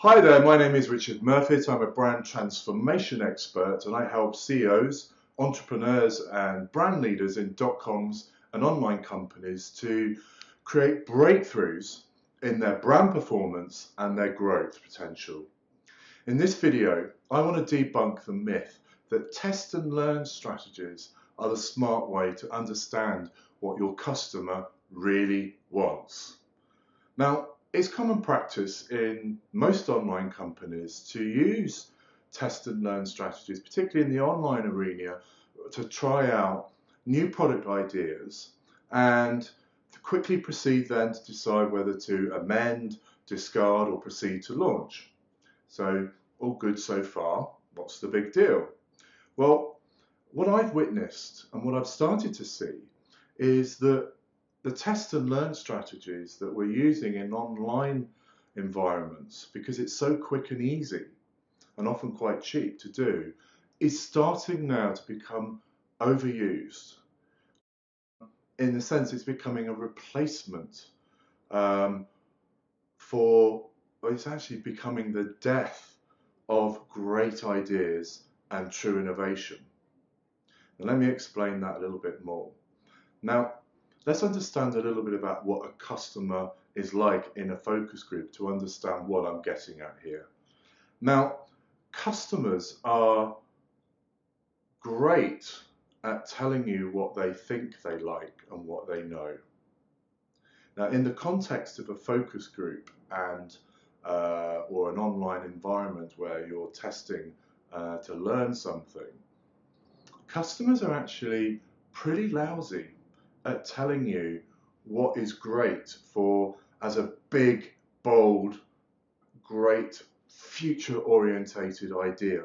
Hi there, my name is Richard Murfitt. I'm a brand transformation expert and I help CEOs, entrepreneurs and brand leaders in dot-coms and online companies to create breakthroughs in their brand performance and their growth potential. In this video, I want to debunk the myth that test and learn strategies are the smart way to understand what your customer really wants. Now, it's common practice in most online companies to use test and learn strategies, particularly in the online arena, to try out new product ideas and to quickly proceed then to decide whether to amend, discard or proceed to launch. So all good so far. What's the big deal? Well, what I've witnessed and what I've started to see is that the test and learn strategies that we're using in online environments, because it's so quick and easy and often quite cheap to do, is starting now to become overused. In the sense, it's becoming a replacement it's actually becoming the death of great ideas and true innovation. And let me explain that a little bit more. Now, let's understand a little bit about what a customer is like in a focus group to understand what I'm getting at here. Now, customers are great at telling you what they think they like and what they know. Now, in the context of a focus group and or an online environment where you're testing to learn something, customers are actually pretty lousy at telling you what is great as a big, bold, great, future-orientated idea.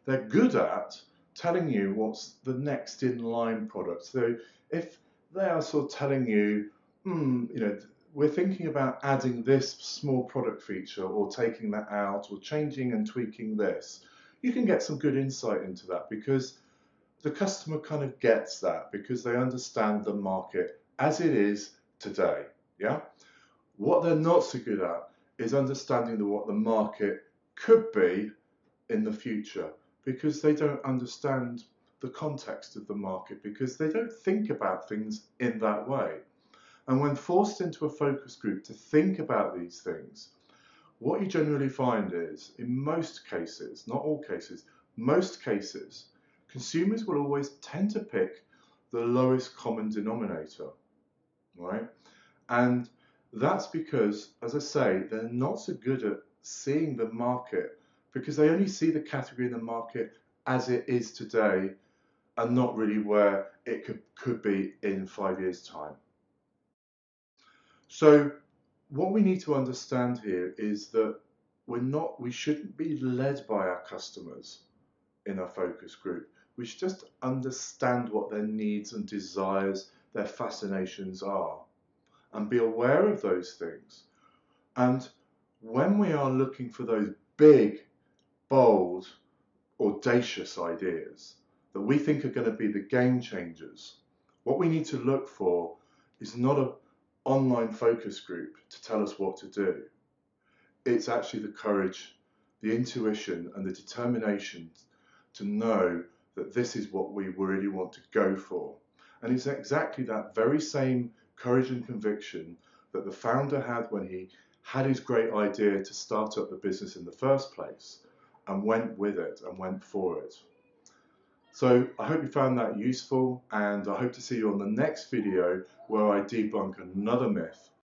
They're good at telling you what's the next in-line product. So if they are sort of telling you, we're thinking about adding this small product feature or taking that out or changing and tweaking this, you can get some good insight into that because the customer kind of gets that because they understand the market as it is today. Yeah. What they're not so good at is understanding what the market could be in the future because they don't understand the context of the market because they don't think about things in that way. And when forced into a focus group to think about these things, what you generally find is, in most cases, not all cases, most cases, consumers will always tend to pick the lowest common denominator, right? And that's because, as I say, they're not so good at seeing the market because they only see the category in the market as it is today and not really where it could be in 5 years' time. So what we need to understand here is that we shouldn't be led by our customers in a focus group. We should just understand what their needs and desires, their fascinations are, and be aware of those things. And when we are looking for those big, bold, audacious ideas that we think are going to be the game changers, what we need to look for is not an online focus group to tell us what to do. It's actually the courage, the intuition, and the determination to know that this is what we really want to go for. And it's exactly that very same courage and conviction that the founder had when he had his great idea to start up the business in the first place and went with it and went for it. So I hope you found that useful, and I hope to see you on the next video where I debunk another myth.